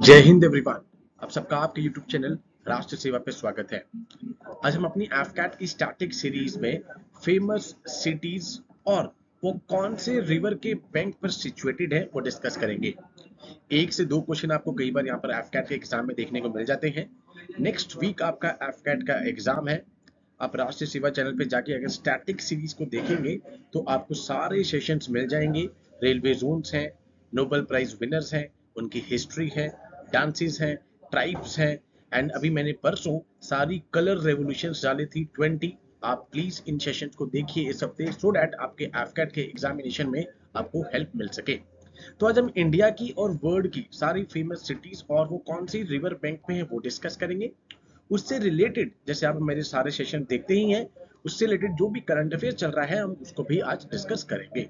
जय हिंद एवरीवन। आप सबका आपके YouTube चैनल राष्ट्र सेवा पे स्वागत है। आज हम अपनी एफकैट की स्टैटिक सीरीज में फेमस सिटीज और वो कौन से रिवर के बैंक पर सिचुएटेड है वो डिस्कस करेंगे। एक से दो क्वेश्चन आपको कई बार यहाँ पर एफकैट के एग्जाम में देखने को मिल जाते हैं। नेक्स्ट वीक आपका एफकैट का एग्जाम है। आप राष्ट्रीय सेवा चैनल पे जाके अगर स्टैटिक सीरीज को देखेंगे तो आपको सारे सेशंस मिल जाएंगे। रेलवे जोन्स हैं, नोबेल प्राइज विनर्स हैं, उनकी हिस्ट्री है, डांसेस हैं, ट्राइब्स हैं, एंड अभी मैंने परसों सारी कलर रेवोल्यूशंस डाली थी 20। आप प्लीज इन सेशंस को देखिए इस हफ्ते सो दैट आपके एफकैट के एग्जामिनेशन में आपको हेल्प मिल सके। तो आज हम इंडिया की और वर्ल्ड की सारी फेमस सिटीज और वो कौन सी रिवर बैंक में है वो डिस्कस करेंगे। उससे रिलेटेड जैसे आप मेरे सारे सेशन देखते ही हैं, उससे रिलेटेड जो भी करंट अफेयर चल रहा है हम उसको भी आज डिस्कस करेंगे।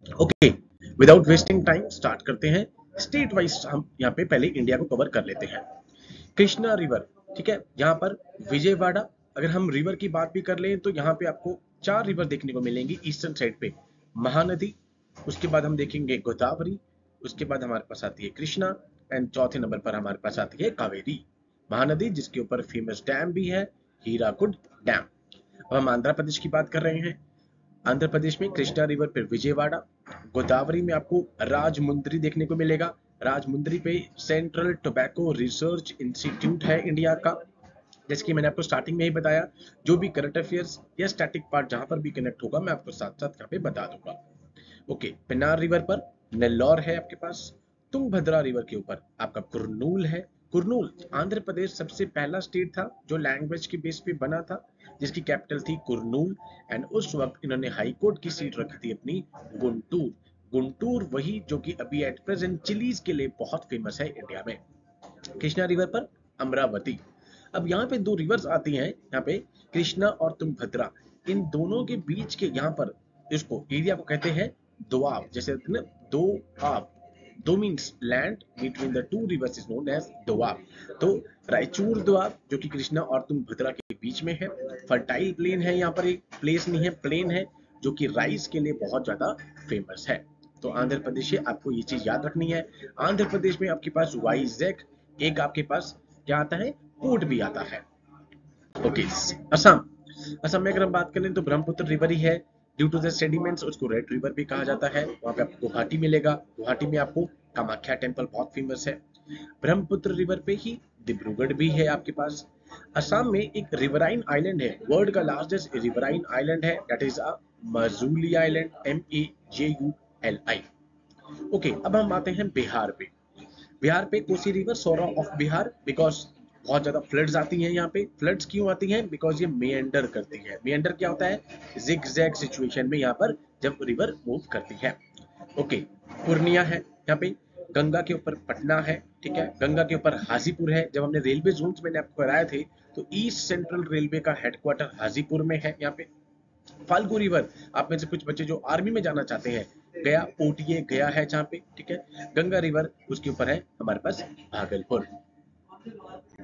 Okay, without wasting time start करते हैं। स्टेट वाइज हम यहाँ पे पहले इंडिया को कवर कर लेते हैं। कृष्णा रिवर, ठीक है, यहाँ पर विजयवाड़ा। अगर हम रिवर की बात भी कर लें तो यहाँ पे आपको चार रिवर देखने को मिलेंगी ईस्टर्न साइड पे। महानदी, उसके बाद हम देखेंगे गोदावरी, उसके बाद हमारे पास आती है कृष्णा, एंड चौथे नंबर पर हमारे पास आती है कावेरी। महानदी जिसके ऊपर फेमस डैम भी है, हीराकुड डैम। अब हम आंध्र प्रदेश की बात कर रहे हैं। आंध्र प्रदेश में कृष्णा रिवर पे विजयवाड़ा। गोदावरी में आपको राजमुंद्री देखने को मिलेगा। राजमुंद्री पे सेंट्रल टोबैको रिसर्च इंस्टीट्यूट है इंडिया का। जैसे कि मैंने आपको स्टार्टिंग में ही बताया, जो भी करंट अफेयर्स या स्टैटिक पार्ट जहां पर भी कनेक्ट होगा मैं आपको साथ साथ यहाँ पे बता दूंगा। ओके, पेन्नार रिवर पर नेल्लौर है आपके पास। तुंगभद्रा रिवर के ऊपर आपका कुरनूल है। कुरनूल आंध्र प्रदेश सबसे पहला स्टेट था जो लैंग्वेज के बेस पे बना था, जिसकी कैपिटल थी कुरनूल। एंड उस वक्त इन्होंने हाई कोर्ट की सीट रखी थी अपनी गुंटूर। गुंटूर वही जो कि अभी एट प्रेजेंट चिलीज के लिए बहुत फेमस है इंडिया में। कृष्णा रिवर पर अमरावती। अब यहाँ पे दो रिवर्स आती हैं यहाँ पे, कृष्णा और तुंगभद्रा। इन दोनों के बीच के यहाँ पर इसको एरिया को कहते हैं दोआब। जैसे ना, दो आब, दो means land between the two rivers is known as Doab. तो रायचूर दोआब जो कि कृष्णा और तुंगभद्रा के बीच में है। फर्टाइल प्लेन है यहाँ पर, एक प्लेस नहीं है, प्लेन है जो कि राइस के लिए बहुत ज्यादा फेमस है। तो आंध्र प्रदेश से आपको ये चीज याद रखनी है। आंध्र प्रदेश में आपके पास वाइजैक, एक आपके पास क्या आता है, पोर्ट भी आता है। ओके, असम। असम में अगर हम बात करें तो ब्रह्मपुत्र रिवर ही है। ड्यू टू द सेडिमेंट्स उसको रेड रिवर भी कहा जाता है। वहां पे आपको गुवाहाटी मिलेगा। गुवाहाटी में आपको कामाख्या टेम्पल बहुत फेमस है। ब्रह्मपुत्र रिवर पे ही डिब्रूगढ़ भी है आपके पास। असम में एक रिवराइन आइलैंड है, वर्ल्ड का लार्जेस्ट रिवराइन आइलैंड है, that is a Majuli island, MAJULI। Okay, अब हम आते हैं बिहार पे। बिहार पे Kosi river sorrow of Bihar, because बहुत ज्यादा फ्लड्स आती हैं यहाँ पे। फ्लड्स क्यों आती हैं? बिकॉज ये मेंडर करती है। मेंडर क्या होता है? जिग जैग सिचुएशन में यहाँ पर जब रिवर मूव करती है। ओके, पूर्णिया है यहाँ पे। गंगा के ऊपर पटना है, ठीक है, गंगा के ऊपर हाजीपुर है। जब हमने रेलवे जोन मैंने आपको कराए थे तो ईस्ट सेंट्रल रेलवे का हेडक्वार्टर हाजीपुर में है यहाँ पे। फाल्गु रिवर, आप में से कुछ बच्चे जो आर्मी में जाना चाहते हैं, गया OTA गया है जहाँ पे, ठीक है। गंगा रिवर उसके ऊपर है हमारे पास भागलपुर।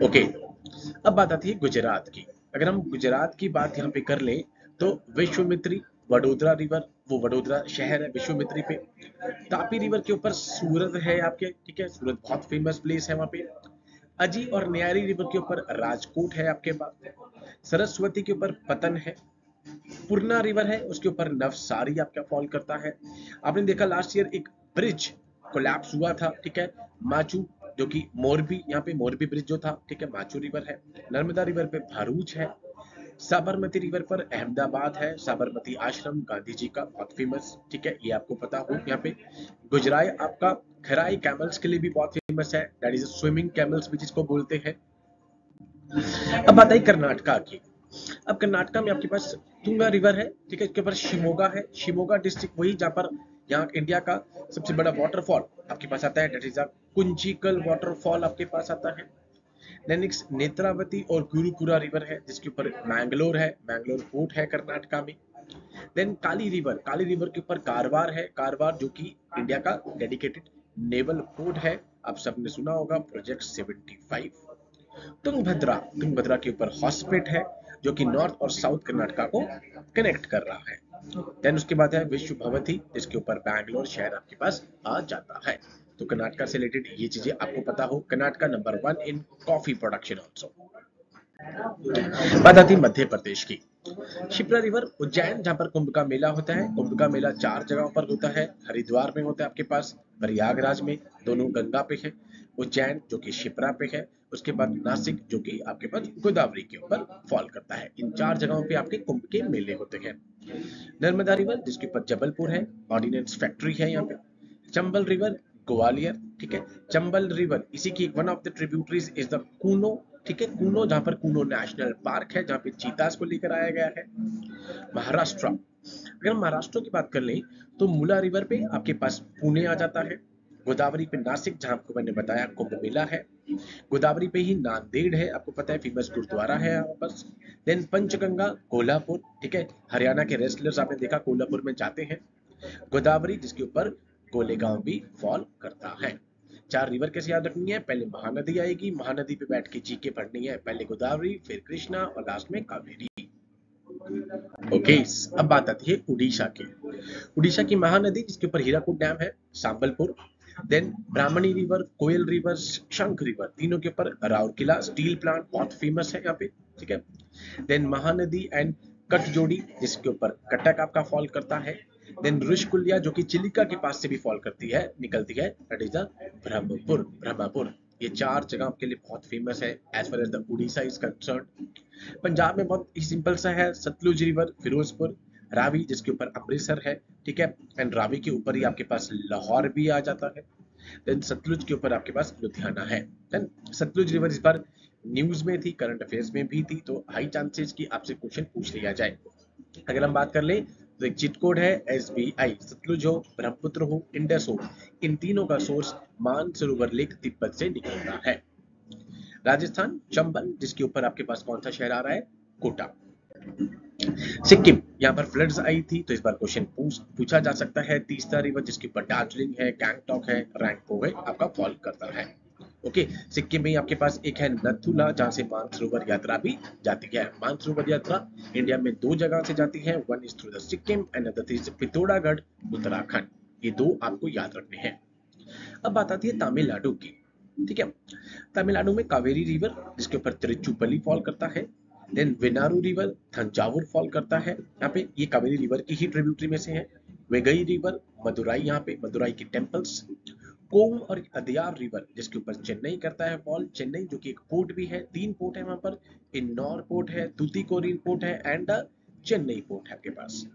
ओके, अब बात आती है गुजरात की। अगर हम गुजरात की बात यहाँ पे कर लें तो विश्वामित्री वडोदरा रिवर, वो वडोदरा शहर है विश्वामित्री पे। तापी रिवर के ऊपर सूरत है आपके, ठीक है, सूरत बहुत फेमस प्लेस है वहां पे। अजी और न्यारी रिवर के ऊपर राजकोट है आपके पास। सरस्वती के ऊपर पतन है। पूर्णा रिवर है उसके ऊपर नवसारी आपका फॉल करता है। आपने देखा लास्ट ईयर एक ब्रिज कोलैप्स हुआ था, ठीक है, माचू, जो कि मोरबी, यहाँ पे मोरबी ब्रिज जो था, ठीक है, माचू रिवर है। नर्मदा रिवर पे भरूच है। साबरमती रिवर पर अहमदाबाद है, साबरमती आश्रम गांधी जी का बहुत फेमस, ठीक है, ये आपको पता हो। यहाँ पे गुजरात आपका खराई कैमल्स के लिए भी बहुत फेमस है, दैट इज स्विमिंग कैमल्स भी जिसको बोलते हैं। अब बात आई कर्नाटका की। अब कर्नाटका में आपके पास तुंगा रिवर है, ठीक है, इसके ऊपर शिमोगा है। शिमोगा डिस्ट्रिक्ट वही जहां पर यहाँ इंडिया का सबसे बड़ा वाटरफॉल आपके पास आता है, दैट इज कुंचिकल वाटरफॉल आपके पास आता है। नेक्स्ट नेत्रावती और गुरुपुरा रिवर है जिसके ऊपर मैंगलोर है, मैंगलोर पोर्ट है कर्नाटका में। देन काली रिवर, काली रिवर के ऊपर कारवार है, कारवार जो कि इंडिया का डेडिकेटेड नेवल पोर्ट है। आप सबने सुना होगा प्रोजेक्ट 75। तुंगभद्रा, तुंगभद्रा के ऊपर हॉस्पिट है जो कि नॉर्थ और साउथ कर्नाटका को कनेक्ट कर रहा है। देन उसके बाद है विश्व भवती जिसके ऊपर बैंगलोर शहर आपके पास आ जाता है। तो कर्नाटका से रिलेटेड ये चीजें आपको पता हो। Karnataka number 1 in coffee production also. बात आती है मध्य प्रदेश की। शिप्रा रिवर उज्जैन, जहां पर कुंभ का मेला होता है। कुंभ का मेला 4 जगहों पर होता है। हरिद्वार में होता है आपके पास, प्रयागराज में, दोनों गंगा पे है। उज्जैन जो कि शिप्रा पे है। उसके बाद नासिक जो कि आपके पास गोदावरी के ऊपर फॉल करता है। इन 4 जगहों पे आपके कुंभ के मेले होते हैं। नर्मदा रिवर जिसके ऊपर जबलपुर है, ऑर्डिनेंस फैक्ट्री है यहाँ पे। चंबल रिवर ग्वालियर, ठीक है। चंबल रिवर इसी की one of the tributaries is the Kuno, ठीक है। कूनो, जहां पर कूनो नेशनल पार्क है, जहां पे चीतास को लेकर आया गया है। महाराष्ट्र, अगर हम महाराष्ट्र की बात कर लें तो मुला रिवर पे आपके पास पुणे आ जाता है। गोदावरी पे नासिक, जहां आपको मैंने बताया कुंभ मेला है। गोदावरी पे ही नांदेड़ है, आपको पता है फेमस गुरुद्वारा है यहाँ पर। देन पंचगंगा कोल्हापुर, ठीक है। हरियाणा के रेसलर्स आपने देखा कोल्हापुर में जाते हैं। गोदावरी जिसके ऊपर गोलेगांव भी फॉल करता है। 4 रिवर कैसे याद रखनी है? पहले महानदी आएगी, महानदी पे बैठ के जीके पढ़नी है। पहले गोदावरी, फिर कृष्णा और लास्ट में कावेरी। ओके, अब बात आती है उड़ीसा की। उड़ीसा की महानदी जिसके ऊपर हीराकुद डैम है, सांबलपुर। देन ब्राह्मणी रिवर, कोयल रिवर, शंख रिवर, तीनों के ऊपर राउरकेला स्टील प्लांट बहुत फेमस है यहाँ पे, ठीक है। देन महानदी एंड कटजोड़ी जिसके ऊपर कटक आपका फॉल करता है। देन ऋषिकुल्या जो कि चिलिका के पास से भी फॉल करती है, निकलती है, दैट इज द ब्रह्मपुर। ये 4 जगह आपके लिए बहुत फेमस है as far as the Orissa is concern. Punjab में बहुत ही सिंपल सा है, सतलुज रिवर फिरोजपुर, रावी जिसके ऊपर अमृतसर है, ठीक है। एंड रावी के ऊपर ही आपके पास लाहौर भी आ जाता है। देन सतलुज के ऊपर आपके पास लुधियाना है। देन सतलुज रिवर इस बार न्यूज में थी, करंट अफेयर्स में भी थी, तो हाई चांसेस की आपसे क्वेश्चन पूछ लिया जाए। अगर हम बात कर ले तो एक चिट कोड है SBI। सतलुज हो, ब्रह्मपुत्र हो, इंडस हो, इन तीनों का सोर्स मानसरोवर लेक तिब्बत से निकलता है। राजस्थान चंबल जिसके ऊपर आपके पास कौन सा शहर आ रहा है? कोटा। सिक्किम, यहाँ पर फ्लड्स आई थी, तो इस बार क्वेश्चन पूछा जा सकता है। तीस्ता रिवर जिसके ऊपर दार्जिलिंग है, गैंगटॉक है, रैंगपो है, आपका फॉल करता है। ओके, सिक्किम में आपके पास एक है नथुला, जहां से मानसरोवर यात्रा भी जाती है। मानसरोवर यात्रा इंडिया में 2 जगह से जाती है, one is through the Sikkim and other is Pithoragarh, Uttarakhand. ये 2 आपको याद रखने हैं। अब बात आती है तमिलनाडु की, ठीक है। तमिलनाडु में कावेरी रिवर जिसके ऊपर तिरुचुपली फॉल करता है। देन वेनारू रिवर थंजावुर फॉल करता है। यहाँ पे ये कावेरी रिवर की ही ट्रिब्यूटरी में से है। वेगई रिवर मदुराई, यहाँ पे मदुराई की टेम्पल्स। कोम और अदयार रिवर जिसके ऊपर चेन्नई करता है फॉल। चेन्नई जो कि एक पोर्ट भी है, 3 पोर्ट है वहां पर। इन्नौर पोर्ट है, तुतिकोरिन पोर्ट है एंड चेन्नई पोर्ट है आपके पास।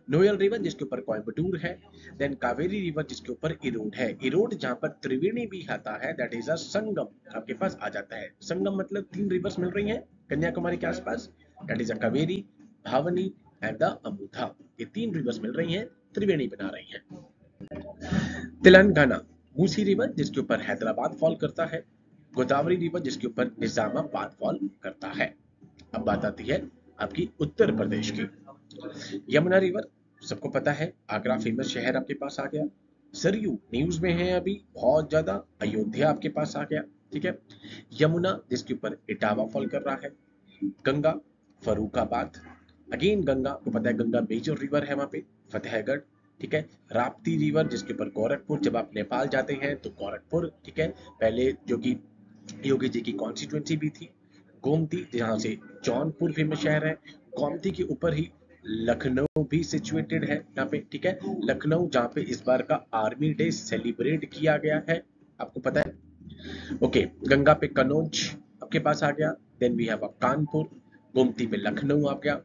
नोयल रिवर जिसके ऊपर कोयम्बटूर है। देन कावेरी रिवर जिसके ऊपर इरोड है। इरोड जहां पर त्रिवेणी भी आता है, दैट इज अ संगम आपके पास आ जाता है। संगम मतलब 3 रिवर्स मिल रही हैं कन्याकुमारी के आसपास, that is a Kaveri, Bhavani and the Amutha. ये 3 रिवर्स मिल रही हैं, त्रिवेणी बना रही हैं। तेलंगाना मूसी रिवर जिसके ऊपर हैदराबाद फॉल करता है। गोदावरी रिवर जिसके ऊपर निजामाबाद फॉल करता है। अब बात आती है आपकी उत्तर प्रदेश की। यमुना रिवर सबको पता है, आगरा फेमस शहर आपके पास आ गया। सरयू न्यूज में है अभी बहुत ज्यादा, अयोध्या आपके पास आ गया, ठीक है। यमुना जिसके ऊपर इटावा फॉल कर रहा है। गंगा फरुखाबाद, अगेन गंगा को पता है, गंगा मेजर रिवर है वहां पे, फतेहगढ़, ठीक है। राप्ती रिवर जिसके ऊपर गोरखपुर, जब आप नेपाल जाते हैं तो गोरखपुर, ठीक है, पहले जो कि योगी जी की कॉन्स्टिट्यूएंसी भी थी। गोमती जहां से जौनपुर फेमस शहर है। गोमती के ऊपर ही लखनऊ भी सिचुएटेड है यहाँ पे, ठीक है। लखनऊ जहाँ पे इस बार का आर्मी डे सेलिब्रेट किया गया है, आपको पता है। ओके, गंगा पे कनौज आपके पास आ गया। Then we have Kanpur. Gomti पे लखनऊ आ गया।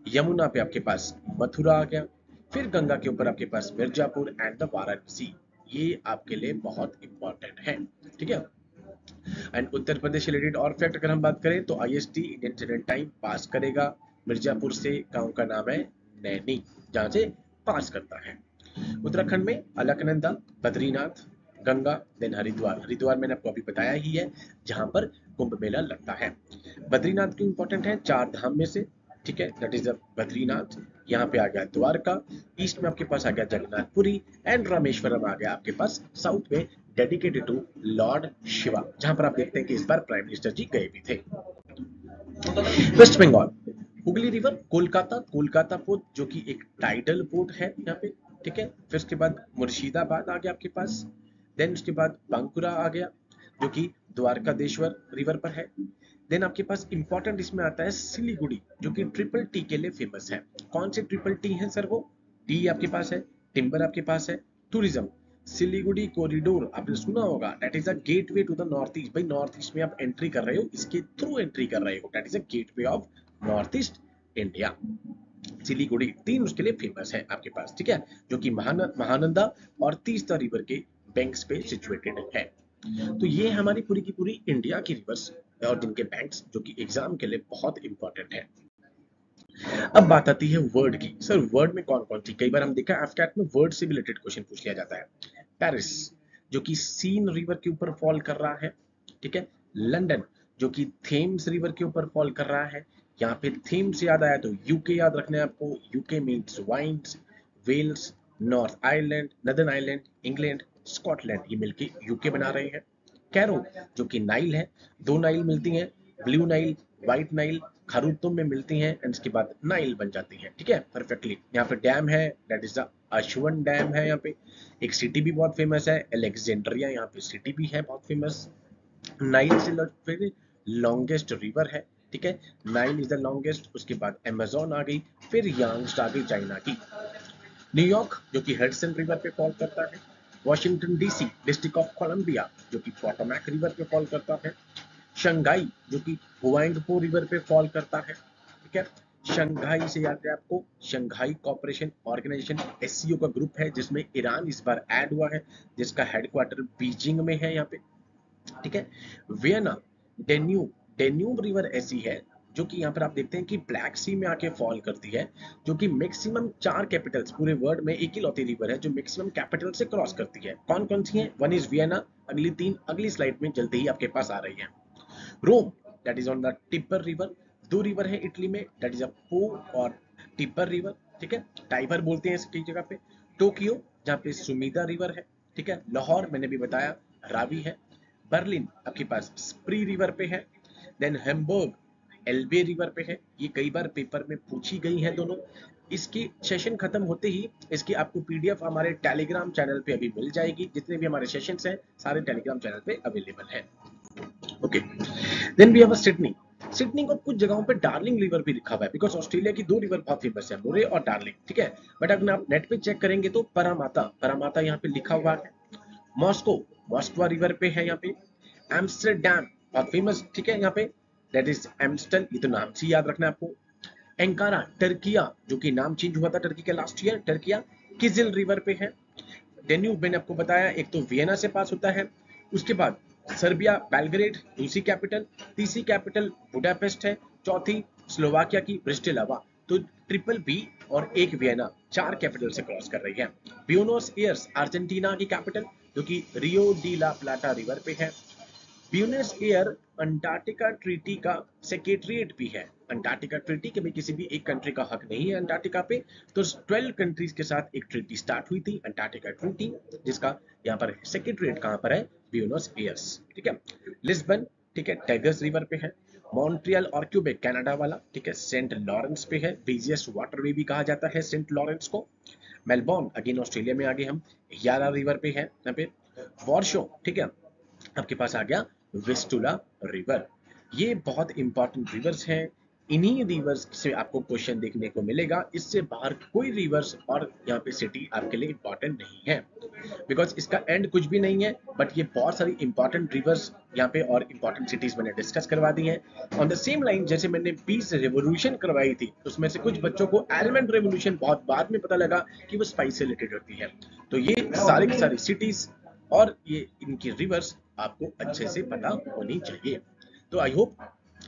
यमुना पे आपके पास मथुरा आ गया। फिर गंगा के ऊपर आपके पास मिर्जापुर एंड द वाराणसी। ये आपके लिए बहुत इंपॉर्टेंट है, ठीक है। एंड उत्तर प्रदेश रिलेटेड और फैक्ट अगर हम बात करें तो IST Indian standard time pass करेगा मिर्जापुर से। गांव का नाम है नैनी, जहां से पास करता है। उत्तराखंड में अलकनंदा, बद्रीनाथ, गंगा, देन हरिद्वार। हरिद्वार मैंने आपको अभी बताया ही है, जहां पर कुंभ मेला लगता है। बद्रीनाथ क्यों इंपॉर्टेंट है? 4 धाम में से, ठीक है, दैट इज बद्रीनाथ। यहाँ पे आ गया द्वारका, ईस्ट में आपके पास आ गया जगन्नाथपुरी एंड रामेश्वरम आ गया आपके पास साउथ में, डेडिकेटेड टू लॉर्ड शिवा, जहां पर आप देखते हैं कि इस बार प्राइम मिनिस्टर जी गए भी थे। वेस्ट बंगाल हुगली रिवर, कोलकाता पोर्ट जो कि एक टाइडल पोर्ट है यहाँ पे, ठीक है। फिर उसके बाद मुर्शिदाबाद आ गया आपके पास। देन उसके बाद बांकुरा आ गया जो कि द्वारकाधीश्वर रिवर पर है। देन आपके पास इंपॉर्टेंट इसमें आता है सिलीगुड़ी जो कि ट्रिपल टी के लिए फेमस है। कौन से ट्रिपल टी है सर? वो टी आपके पास है, टिम्बर आपके पास है, टूरिज्म। सिलीगुड़ी कॉरिडोर आपने सुना होगा, that is a gateway to the north east. भाई नॉर्थ ईस्ट में आप एंट्री कर रहे हो, इसके थ्रू एंट्री कर रहे हो, that is a gateway of north east India. Siliguri तीन उसके लिए फेमस है आपके पास, ठीक है, जो कि महानंदा और तीस्ता रिवर के बैंक्स पे सिचुएटेड है। तो ये हमारी पूरी की पूरी इंडिया की रिवर्स और जिनके बैंक्स जो कि एग्जाम के लिए बहुत इंपॉर्टेंट है। अब बात आती है वर्ड की। सर वर्ड में कौन कौन सी, कई बार हम देखा है एफकैट में वर्ड से भी रिलेटेड क्वेश्चन पूछ लिया जाता है। पेरिस जो कि सीन रिवर के ऊपर फॉल कर रहा है, ठीक है। लंदन जो कि थेम्स रिवर के ऊपर फॉल कर रहा है। यहाँ पे थेम्स याद आया तो यूके याद रखना है आपको, UK means wines. Wales, north Ireland, northern Ireland, England, Scotland, ये मिलके यूके बना रहे हैं। कैरो जो कि नाइल है, दो नाइल मिलती हैं, ब्लू नाइल, व्हाइट नाइल, खारूतुम में मिलती हैं एंड उसके बाद नाइल बन जाती है, ठीक है, परफेक्टली। यहाँ पे डैम है, that is the Ashwan dam है। यहाँ पे एक सिटी भी बहुत फेमस है, अलेक्जेंड्रिया, यहाँ पे सिटी भी है बहुत फेमस। नाइल से फिर लॉन्गेस्ट रिवर है, ठीक है, नाइल इज द लॉन्गेस्ट। उसके बाद अमेजोन आ गई, फिर यांग्स आ गई चाइना की। न्यूयॉर्क जो कि हडसन रिवर पे फॉल करता है। Washington DC district of Columbia जो कि पोटोमैक रिवर पे फॉल करता है। शंघाई जो कि हुआंगपो रिवर पे फॉल करता है, ठीक है। शंघाई से याद है आपको, शंघाई कॉपरेशन ऑर्गेनाइजेशन एससीओ का ग्रुप है जिसमें ईरान इस बार ऐड हुआ है, जिसका हेडक्वार्टर बीजिंग में है यहाँ पे, ठीक है। वियना, डेन्यूब, डेन्यूब रिवर ऐसी है जो कि यहाँ पर आप देखते हैं कि ब्लैक सी में आके फॉल करती है, जो कि मैक्सिमम 4 कैपिटल्स पूरे वर्ल्ड में एक ही लौती रिवर है जो मैक्सिमम कैपिटल से क्रॉस करती है। कौन कौन सी है? वन इज वियना, अगली 3 अगली स्लाइड में जल्दी ही आपके पास आ रही है। Rome that is on the Tiber river, 2 river है इटली में, दैट इज अ पो और टिबर रिवर, ठीक है, टाइबर बोलते हैं इसकी जगह पे। टोक्यो जहाँ पे सुमीदा रिवर है, ठीक है। लाहौर मैंने भी बताया रावी है। बर्लिन आपके पास स्प्री रिवर पे है। देन हैम्बर्ग एल्बे रिवर पे है। ये कई बार पेपर में पूछी गई है दोनों। इसकी सेशन खत्म होते ही इसकी आपको पीडीएफ हमारे टेलीग्राम चैनल पे अभी मिल जाएगी। जितने भी हमारे सेशंस हैं सारे टेलीग्राम चैनल पे अवेलेबल है। Okay, then we have a Sydney. Sydney को कुछ जगहों पे डार्लिंग रिवर भी लिखा हुआ है, बिकॉज ऑस्ट्रेलिया की 2 रिवर बहुत फेमस है, मोरे और डार्लिंग, ठीक है। बट अगर आप नेट पे चेक करेंगे तो परामाता, परामाता यहाँ पे लिखा हुआ है। मॉस्को, मॉस्कवा रिवर पे है यहाँ पे। एम्स्टरडैम बहुत फेमस, ठीक है, यहाँ पे दैट इज एम्स्टल, ये तो नाम से याद रखना है आपको। एंकारा टर्किया जो कि नाम चेंज हुआ था टर्की के लास्ट ईयर, टर्किया किजिल रिवर पे है। डेन्यूब मैंने आपको बताया, एक तो वियना से पास होता है। उसके बाद सर्बिया बेलग्रेड दूसरी कैपिटल, तीसरी कैपिटल बुडापेस्ट है, चौथी स्लोवाकिया की ब्रिस्टिलावा। तो ट्रिपल बी और एक वियना 4 कैपिटल से क्रॉस कर रही है। ब्यूनोस एयर्स अर्जेंटीना की कैपिटल जो कि रियो डी ला प्लाटा रिवर पे है। ब्यूनस एयर अंटार्कटिका ट्रीटी का सेक्रेटरीट भी है। अंटार्कटिका ट्रीटी के भी किसी भी एक कंट्री का हक नहीं है अंटार्कटिका पे, तो 12 कंट्रीज के साथ एक ट्रीटी स्टार्ट हुई थी, अंटार्कटिका ट्रीटी, जिसका यहाँ पर सेक्रेटरीट कहाँ पर है? ब्यूनस एयर्स, ठीक है। लिस्बन, ठीक है, टैगर्स रिवर पे है। मॉन्ट्रियल और क्यूबेक कनाडा वाला, ठीक है, सेंट लॉरेंस पे है, बिजिएस्ट वाटरवे भी कहा जाता है सेंट लॉरेंस को। मेलबोर्न अगेन ऑस्ट्रेलिया में आगे हम, यारा रिवर पे है यहाँ पे। वॉर्शो, ठीक है, आपके पास आ गया विस्टुला रिवर। ये बहुत इंपॉर्टेंट रिवर्स हैं। इन्हीं रिवर्स से आपको क्वेश्चन देखने को मिलेगा, इससे बाहर कोई रिवर्स और यहाँ पे सिटी आपके लिए इंपॉर्टेंट नहीं है, बिकॉज इसका एंड कुछ भी नहीं है। बट ये बहुत सारी इंपॉर्टेंट रिवर्स यहाँ पे और इंपॉर्टेंट सिटीज मैंने डिस्कस करवा दी हैं। ऑन द सेम लाइन जैसे मैंने पीस रेवोल्यूशन करवाई थी, उसमें से कुछ बच्चों को एलिमेंट रेवोल्यूशन बहुत बाद में पता लगा कि वो स्पाइस से रिलेटेड होती है। तो ये सारी की सारी सिटीज और ये इनकी रिवर्स आपको अच्छे से पता होनी चाहिए। तो आई होप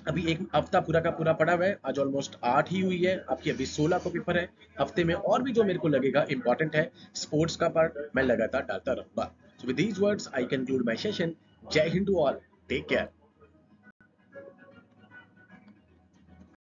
अभी एक हफ्ता पूरा का पूरा पड़ा हुआ है, आज ऑलमोस्ट 8 ही हुई है, आपकी अभी 16 को पेपर है। हफ्ते में और भी जो मेरे को लगेगा इंपॉर्टेंट है स्पोर्ट्स का पार्ट मैं लगातार डालता रहूंगा। So with these words I conclude my session. Jai Hind to all, take care.